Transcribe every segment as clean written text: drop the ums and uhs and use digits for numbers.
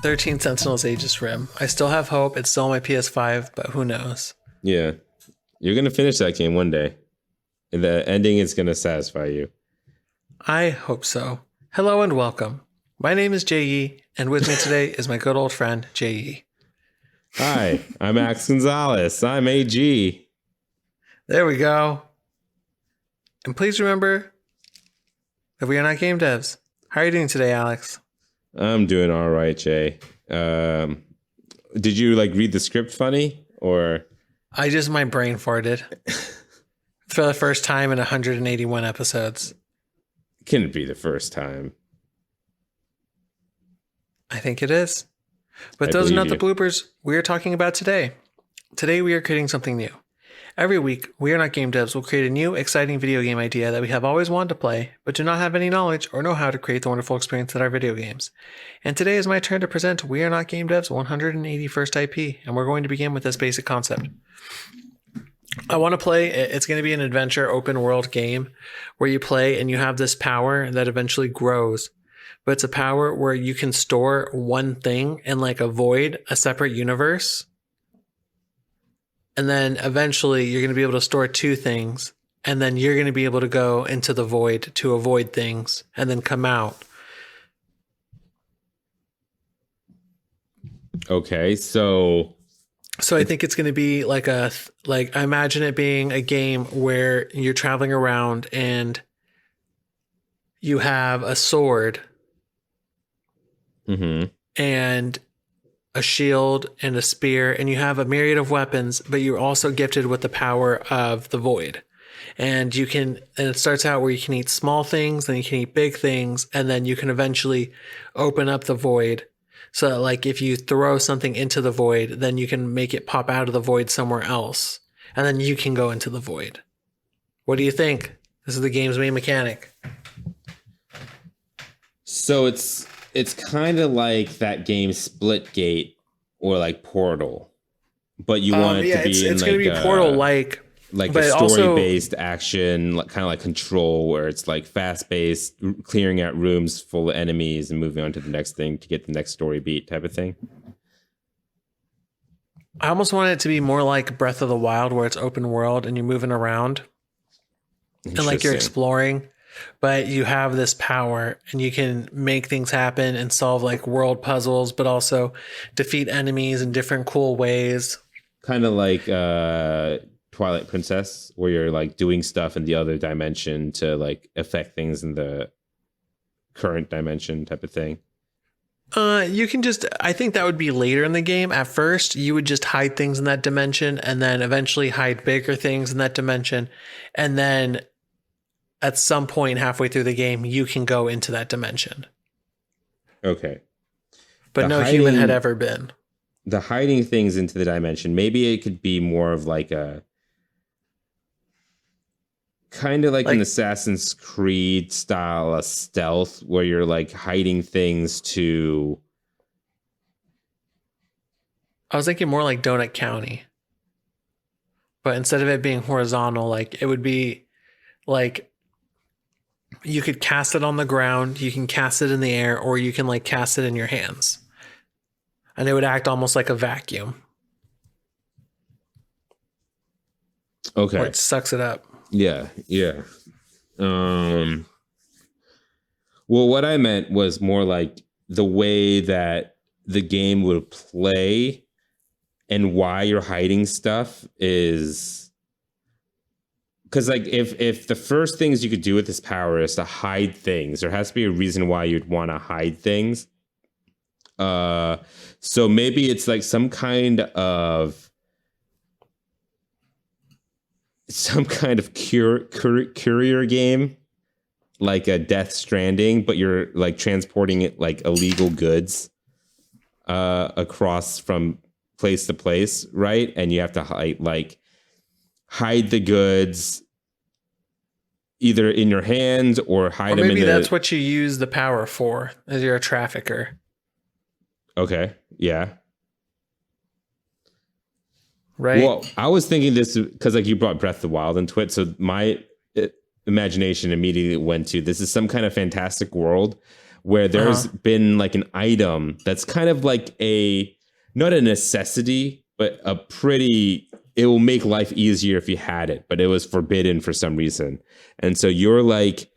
13 Sentinels Aegis Rim. I still have hope. It's still on my PS5, but who knows? Yeah. You're going to finish that game one day. And the ending is going to satisfy you. I hope so. Hello and welcome. My name is J.E., and with me today is my good old friend, J.E. Hi, I'm Max Gonzalez. I'm AG. There we go. And please remember that we are not game devs. How are you doing today, Alex? I'm doing all right, Jay. Did you read the script funny or? My brain farted for the first time in 181 episodes. Can it be the first time? I think it is. But those are not the bloopers we are talking about today. Today we are creating something new. Every week, We Are Not Game Devs will create a new, exciting video game idea that we have always wanted to play, but do not have any knowledge or know how to create the wonderful experience that are video games. And today is my turn to present We Are Not Game Devs' 181st IP, and we're going to begin with this basic concept. I want to play, it's going to be an adventure open world game where you play and you have this power that eventually grows. But it's a power where you can store one thing in a void, a separate universe. And then eventually you're going to be able to store two things. And then you're going to be able to go into the void to avoid things and then come out. Okay, so I think it's going to be I imagine it being a game where you're traveling around and you have a sword. Mm-hmm. And a shield and a spear, and you have a myriad of weapons, but you're also gifted with the power of the void. And it starts out where you can eat small things, then you can eat big things, and then you can eventually open up the void. So that if you throw something into the void, then you can make it pop out of the void somewhere else. And then you can go into the void. What do you think? This is the game's main mechanic. So it's kind of like that game Splitgate or Portal, but you want it to be it's going to be Portal a story-based action, kind of like Control, where it's fast-paced, clearing out rooms full of enemies and moving on to the next thing to get the next story beat type of thing. I almost want it to be more like Breath of the Wild, where it's open world and you're moving around and you're exploring. But you have this power and you can make things happen and solve world puzzles, but also defeat enemies in different cool ways. Kind of like Twilight Princess, where you're doing stuff in the other dimension to affect things in the current dimension type of thing. You can I think that would be later in the game. At first, you would just hide things in that dimension and then eventually hide bigger things in that dimension. And then at some point halfway through the game, you can go into that dimension. Okay. But no human had ever been. The hiding things into the dimension, maybe it could be more of a kind of an Assassin's Creed style of stealth where you're hiding things to... I was thinking more like Donut County. But instead of it being horizontal, it would be you could cast it on the ground, you can cast it in the air, or you can cast it in your hands. And it would act almost like a vacuum. Okay. Or it sucks it up. Yeah. Well, what I meant was more the way that the game would play and why you're hiding stuff is... Because if the first things you could do with this power is to hide things, there has to be a reason why you'd want to hide things. So maybe it's some kind of courier game, like a Death Stranding, but you're transporting it illegal goods across from place to place, right? And you have to hide the goods either in your hands or hide them in maybe that's what you use the power for, as you're a trafficker. Okay, yeah. Right? Well, I was thinking this because you brought Breath of the Wild into it, so my imagination immediately went to this is some kind of fantastic world where there's been like an item that's kind of like not a necessity, but it will make life easier if you had it, but it was forbidden for some reason. And so you're like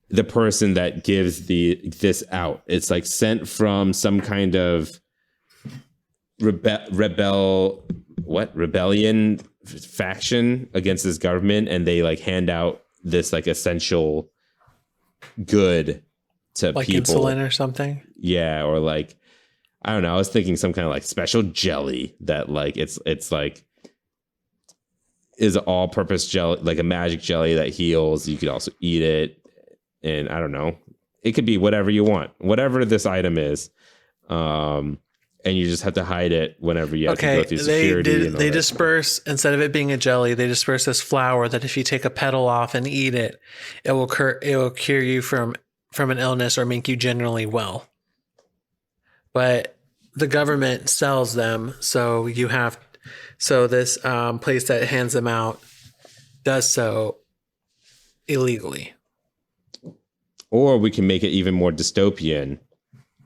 the person that gives this out. It's like sent from some kind of rebellion faction against this government, and they like hand out this like essential good to like people. Insulin or something. Yeah, or like I don't know. I was thinking some kind of like special jelly that like it's like is an all-purpose jelly, like a magic jelly that heals. You could also eat it, and I don't know. It could be whatever you want, whatever this item is. And you just have to hide it whenever you have to go through security. They disperse, instead of it being a jelly, they disperse this flour that if you take a petal off and eat it, it will cure you from an illness or make you generally well. But the government sells them, so this place that hands them out does so illegally. Or we can make it even more dystopian.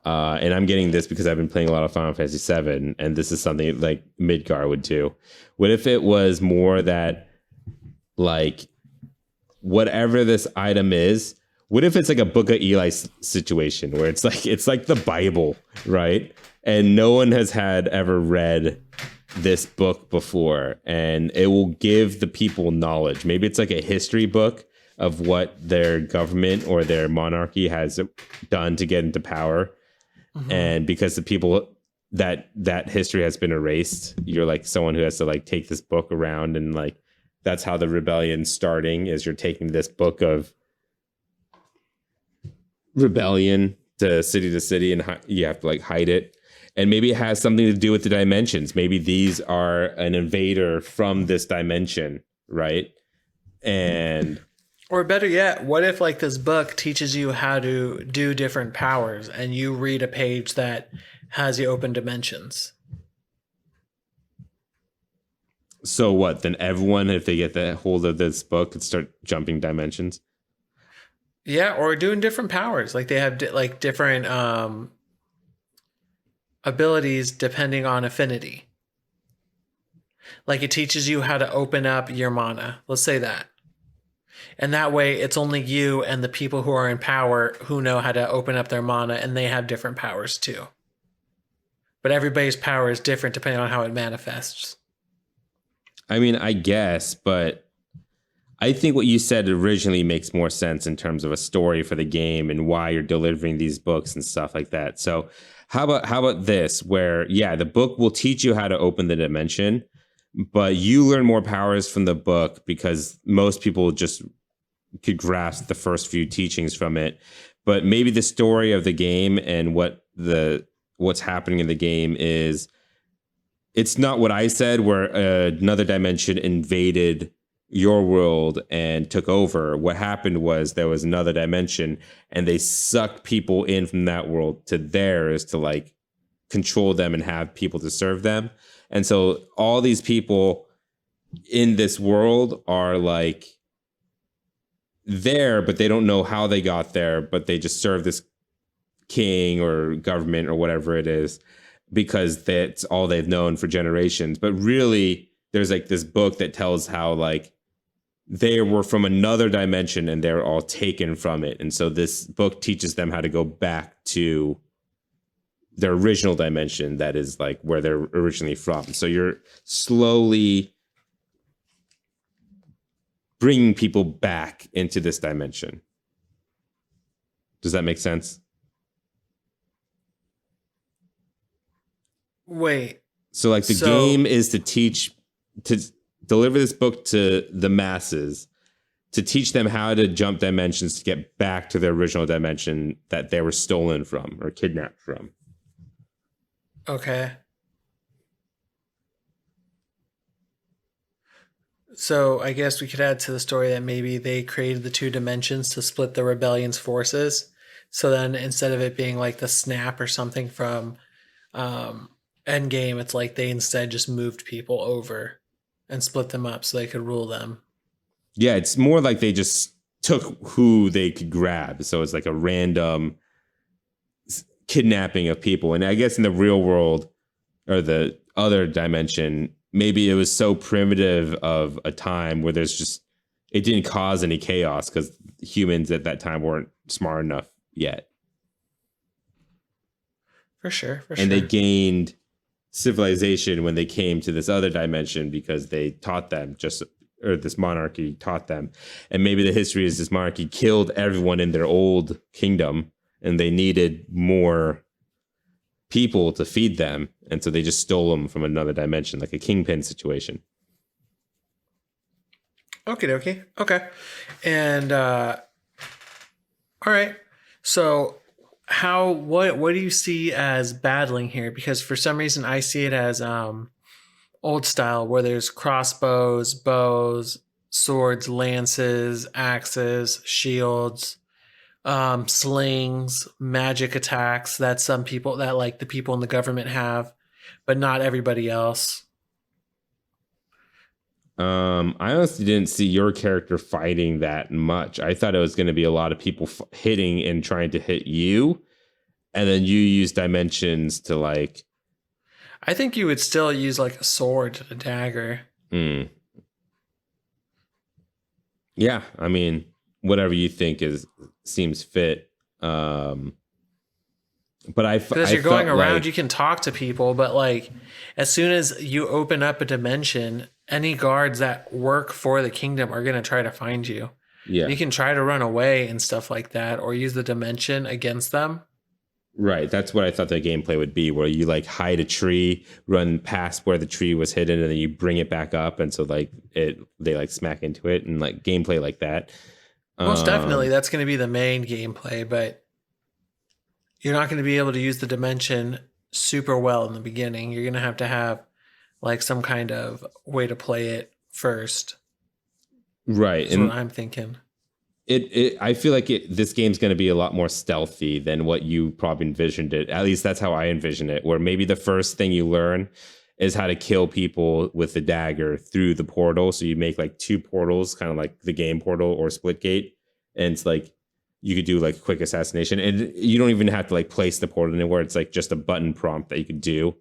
And I'm getting this because I've been playing a lot of Final Fantasy VII, and this is something like Midgar would do. What if it was more that, like, whatever this item is, what if it's like a Book of Eli situation where it's like the Bible, right? And no one has ever read this book before, and it will give the people knowledge. Maybe it's like a history book of what their government or their monarchy has done to get into power. Mm-hmm. And because the people that history has been erased, you're like someone who has to like take this book around, and like that's how the rebellion's starting, is you're taking this book of rebellion to city, and you have to like hide it. And maybe it has something to do with the dimensions. Maybe these are an invader from this dimension, right? And or better yet, what if like this book teaches you how to do different powers, and you read a page that has the open dimensions? So what? Then everyone, if they get the hold of this book, could start jumping dimensions? Yeah, or doing different powers. Like they have like different abilities depending on affinity. Like it teaches you how to open up your mana. Let's say that. And that way, it's only you and the people who are in power who know how to open up their mana, and they have different powers too. But everybody's power is different depending on how it manifests. I mean, I guess, but I think what you said originally makes more sense in terms of a story for the game and why you're delivering these books and stuff like that. So how about this, where, yeah, the book will teach you how to open the dimension, but you learn more powers from the book because most people just could grasp the first few teachings from it. But maybe the story of the game and what's happening in the game is, it's not what I said, where another dimension invaded your world and took over. What happened was there was another dimension, and they sucked people in from that world to theirs to like control them and have people to serve them. And so all these people in this world are like there, but they don't know how they got there, but they just serve this king or government or whatever it is, because that's all they've known for generations. But really, there's like this book that tells how like they were from another dimension and they're all taken from it. And so this book teaches them how to go back to their original dimension, that is like where they're originally from. So you're slowly bringing people back into this dimension. Does that make sense? Wait. So like the game is to deliver this book to the masses, to teach them how to jump dimensions to get back to their original dimension that they were stolen from or kidnapped from. Okay. So I guess we could add to the story that maybe they created the two dimensions to split the rebellion's forces. So then instead of it being like the snap or something from Endgame, it's like they instead just moved people over and split them up so they could rule them. Yeah, it's more like they just took who they could grab. So it's like a random kidnapping of people. And I guess in the real world or the other dimension, maybe it was so primitive of a time where it didn't cause any chaos because humans at that time weren't smart enough yet. For sure. And they gained civilization when they came to this other dimension because they taught them or this monarchy taught them. And maybe the history is this monarchy killed everyone in their old kingdom and they needed more people to feed them. And so they just stole them from another dimension, like a kingpin situation. Okie dokie. Okay. And, all right. So what do you see as battling here? Because for some reason I see it as, old style where there's crossbows, bows, swords, lances, axes, shields, slings, magic attacks that some people that like the people in the government have, but not everybody else. I honestly didn't see your character fighting that much. I thought it was going to be a lot of people hitting and trying to hit you, and then you use dimensions to like. I think you would still use like a sword, a dagger. Yeah, I mean, whatever you think seems fit. But because you're going around, you can talk to people, but like as soon as you open up a dimension, any guards that work for the kingdom are going to try to find you. Yeah, you can try to run away and stuff like that, or use the dimension against them. Right, that's what I thought the gameplay would be, where you like hide a tree, run past where the tree was hidden, and then you bring it back up, and so like they like smack into it, and like gameplay like that. Most definitely, that's going to be the main gameplay, but you're not going to be able to use the dimension super well in the beginning. You're going to have like some kind of way to play it first. Right, That's what I'm thinking. I feel like this game's going to be a lot more stealthy than what you probably envisioned it. At least that's how I envision it, where maybe the first thing you learn is how to kill people with the dagger through the portal. So you make like 2 portals, kind of like the game portal or Splitgate. And it's like you could do like quick assassination. And you don't even have to like place the portal anywhere. It's like just a button prompt that you could do.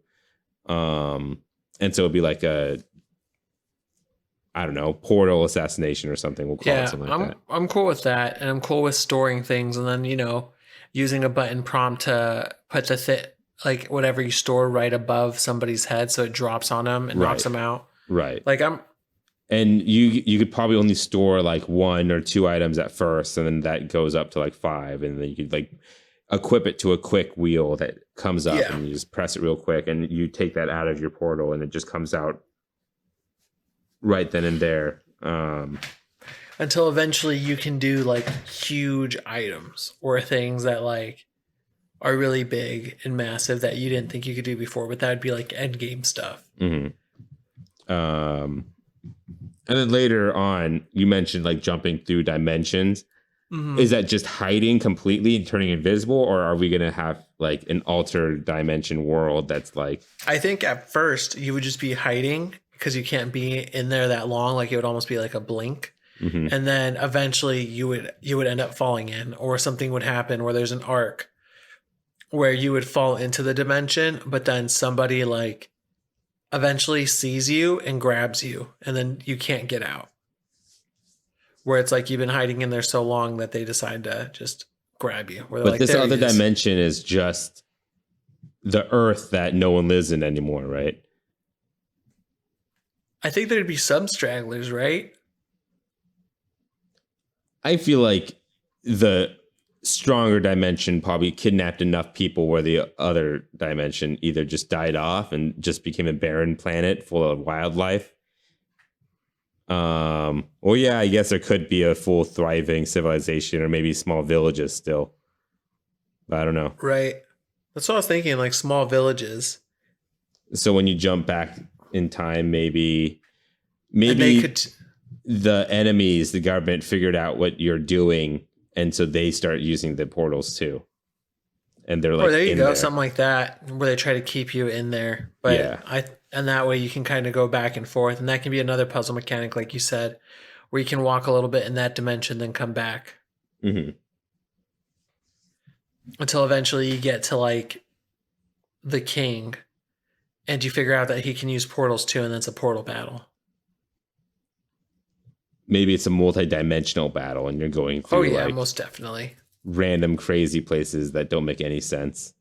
And so it'd be like I don't know, portal assassination or something. We'll call it something like that. I'm cool with that. And I'm cool with storing things and then, using a button prompt to put like whatever you store right above somebody's head so it drops on them and knocks them out. Right. Like and you could probably only store like 1 or 2 items at first, and then that goes up to like 5, and then you could like equip it to a quick wheel that comes up and you just press it real quick and you take that out of your portal and it just comes out right then and there. Until eventually you can do like huge items or things that like are really big and massive that you didn't think you could do before, but that would be like end game stuff. Mm-hmm. And then later on, you mentioned like jumping through dimensions. Mm-hmm. Is that just hiding completely and turning invisible, or are we going to have like an altered dimension world that's like... I think at first you would just be hiding because you can't be in there that long. Like it would almost be like a blink. Mm-hmm. And then eventually you would end up falling in, or something would happen where there's an arc where you would fall into the dimension, but then somebody like eventually sees you and grabs you, and then you can't get out. Where it's like you've been hiding in there so long that they decide to just grab you. But like, this other dimension is just the Earth that no one lives in anymore, right? I think there'd be some stragglers, right? I feel like the stronger dimension probably kidnapped enough people where the other dimension either just died off and just became a barren planet full of wildlife. Or yeah, I guess there could be a full thriving civilization or maybe small villages still. But I don't know. Right. That's what I was thinking, like small villages. So when you jump back in time, maybe they could... the enemies, the government figured out what you're doing, and so they start using the portals too. And they're like, or there you go, something like that, where they try to keep you in there. But yeah. And that way you can kind of go back and forth, and that can be another puzzle mechanic, like you said, where you can walk a little bit in that dimension, then come back. Mm-hmm. until eventually you get to like the king and you figure out that he can use portals too, and then it's a portal battle. Maybe it's a multi-dimensional battle and you're going through like most definitely random crazy places that don't make any sense.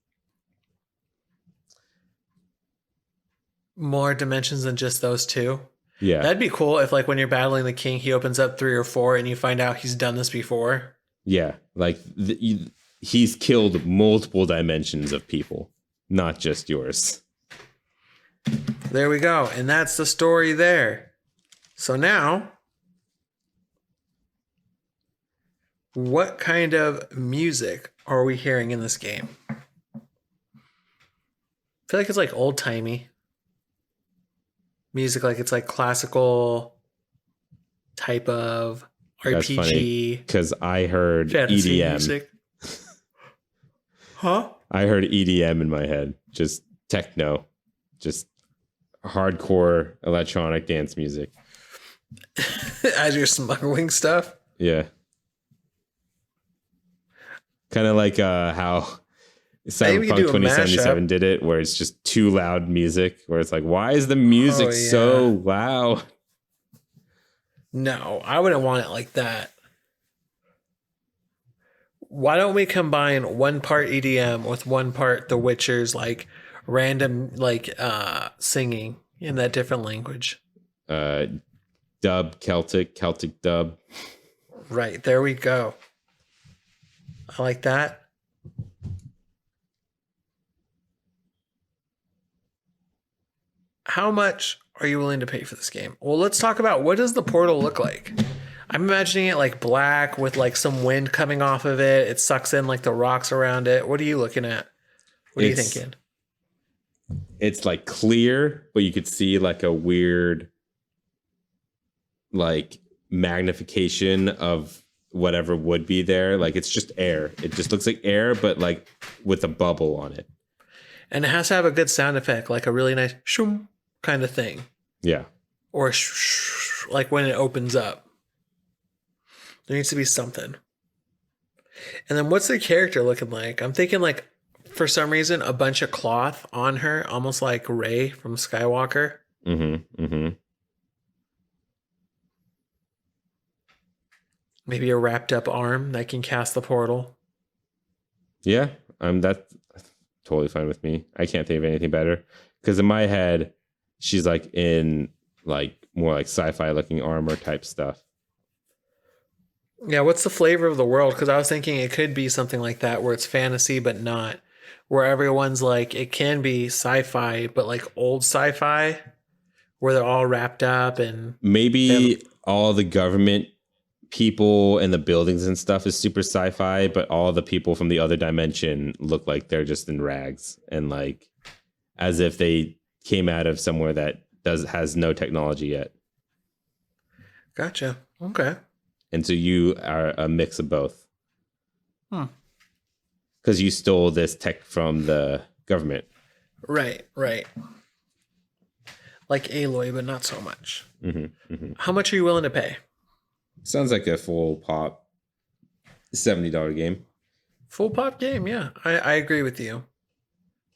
More dimensions than just those two. Yeah. That'd be cool if like when you're battling the king, he opens up 3 or 4 and you find out he's done this before. Yeah. Like he's killed multiple dimensions of people, not just yours. There we go. And that's the story there. So now, what kind of music are we hearing in this game? I feel like it's like old-timey music, like it's like classical type of RPG. Because I heard fantasy EDM. Music. Huh? I heard EDM in my head. Just techno. Just hardcore electronic dance music. As you're smuggling stuff? Yeah. Kind of like how Cyberpunk 2077 did it, where it's just too loud music, where it's like, why is the music so loud? No, I wouldn't want it like that. Why don't we combine one part EDM with one part The Witcher's like random like singing in that different language? Dub, Celtic dub. Right, there we go. I like that. How much are you willing to pay for this game? Well, let's talk about what does the portal look like? I'm imagining it like black with like some wind coming off of it. It sucks in like the rocks around it. What are you looking at? What are you thinking? It's like clear, but you could see like a weird like magnification of whatever would be there. Like it's just air. It just looks like air, but like with a bubble on it. And it has to have a good sound effect, like a really nice shoom kind of thing. Yeah. Or like when it opens up. There needs to be something. And then what's the character looking like? I'm thinking like, for some reason, a bunch of cloth on her, almost like Rey from Skywalker. Mm-hmm. Mm-hmm. Maybe a wrapped up arm that can cast the portal. Yeah, that's totally fine with me. I can't think of anything better. Because in my head, she's like in like more like sci-fi looking armor type stuff. Yeah, what's the flavor of the world? Because I was thinking it could be something like that where it's fantasy but not. Where everyone's like, it can be sci-fi, but like old sci-fi, where they're all wrapped up and... Maybe all the government people and the buildings and stuff is super sci-fi, but all the people from the other dimension look like they're just in rags and like as if they came out of somewhere that has no technology yet. Gotcha. Okay. And so you are a mix of both. Because you stole this tech from the government. Right. Like Aloy, but not so much. Mm-hmm, mm-hmm. How much are you willing to pay? Sounds like a full pop $70 game. Full pop game, yeah. I agree with you.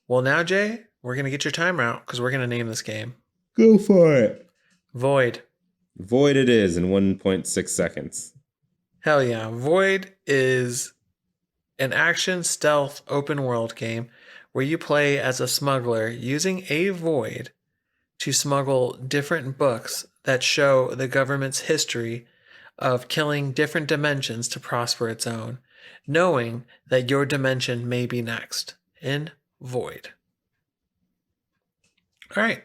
Well, now, Jay, we're going to get your timer out because we're going to name this game. Go for it. Void. Void it is in 1.6 seconds. Hell yeah. Void is an action stealth open world game where you play as a smuggler using a void to smuggle different books that show the government's history of killing different dimensions to prosper its own, knowing that your dimension may be next in Void. All right.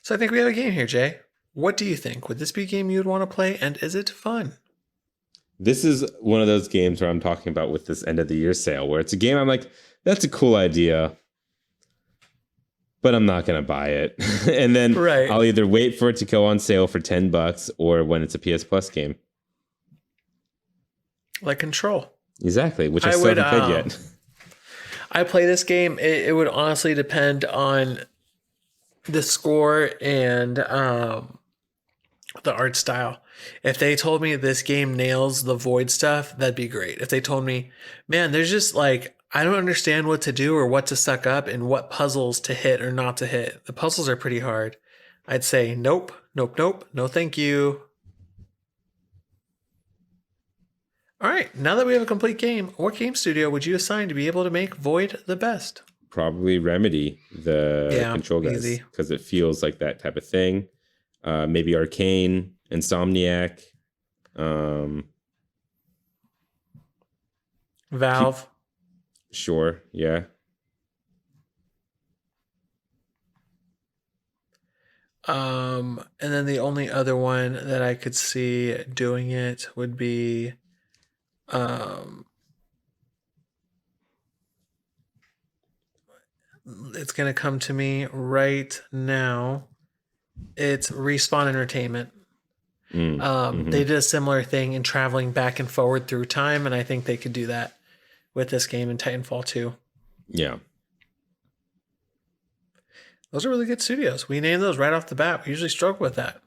So I think we have a game here, Jay. What do you think? Would this be a game you'd want to play, and is it fun? This is one of those games where I'm talking about with this end of the year sale, where it's a game I'm like, that's a cool idea, but I'm not going to buy it. And then I'll either wait for it to go on sale for $10 or when it's a PS Plus game. Like Control. Exactly, which I still haven't played yet. I play this game. It would honestly depend on the score and the art style. If they told me this game nails the Void stuff, that'd be great. If they told me, man, there's just like I don't understand what to do or what to suck up and what puzzles to hit or not to hit. The puzzles are pretty hard. I'd say nope, nope, nope, no thank you. All right, now that we have a complete game, what game studio would you assign to be able to make Void the best? Probably Remedy, the Control guys, because it feels like that type of thing. Maybe Arcane, Insomniac, Valve. Sure, yeah. And then the only other one that I could see doing it would be it's going to come to me right now. It's Respawn Entertainment. They did a similar thing in traveling back and forward through time, and I think they could do that with this game in Titanfall 2. Yeah. Those are really good studios. We named those right off the bat. We usually struggle with that.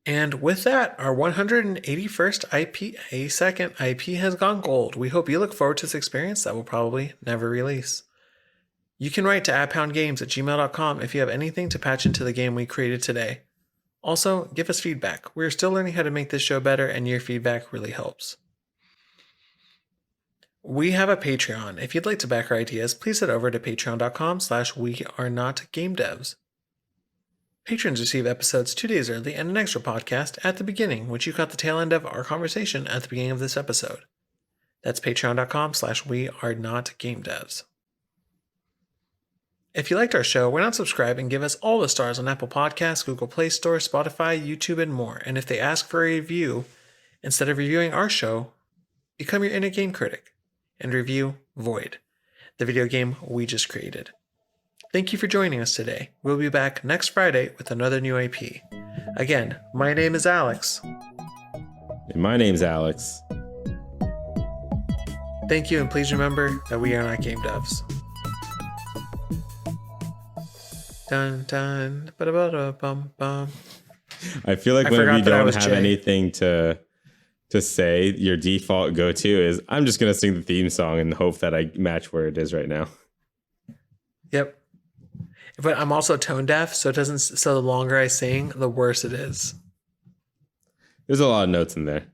And with that, our 181st second IP has gone gold. We hope you look forward to this experience that will probably never release. You can write to @poundgames@gmail.com if you have anything to patch into the game we created today. Also, give us feedback. We're still learning how to make this show better, and your feedback really helps. We have a Patreon. If you'd like to back our ideas, please head over to patreon.com/wearenotgamedevs. Patrons receive episodes 2 days early and an extra podcast at the beginning, which you caught the tail end of our conversation at the beginning of this episode. That's patreon.com/wearenotgamedevs. If you liked our show, why not subscribe and give us all the stars on Apple Podcasts, Google Play Store, Spotify, YouTube, and more. And if they ask for a review, instead of reviewing our show, become your inner game critic and review Void, the video game we just created. Thank you for joining us today. We'll be back next Friday with another new IP. Again, my name is Alex. And my name's Alex. Thank you, and please remember that we are not game devs. Dun dun ba da ba bum bum. I feel like whenever you don't have anything to say, your default go-to is I'm just gonna sing the theme song and hope that I match where it is right now. Yep. But I'm also tone deaf, so the longer I sing, the worse it is. There's a lot of notes in there.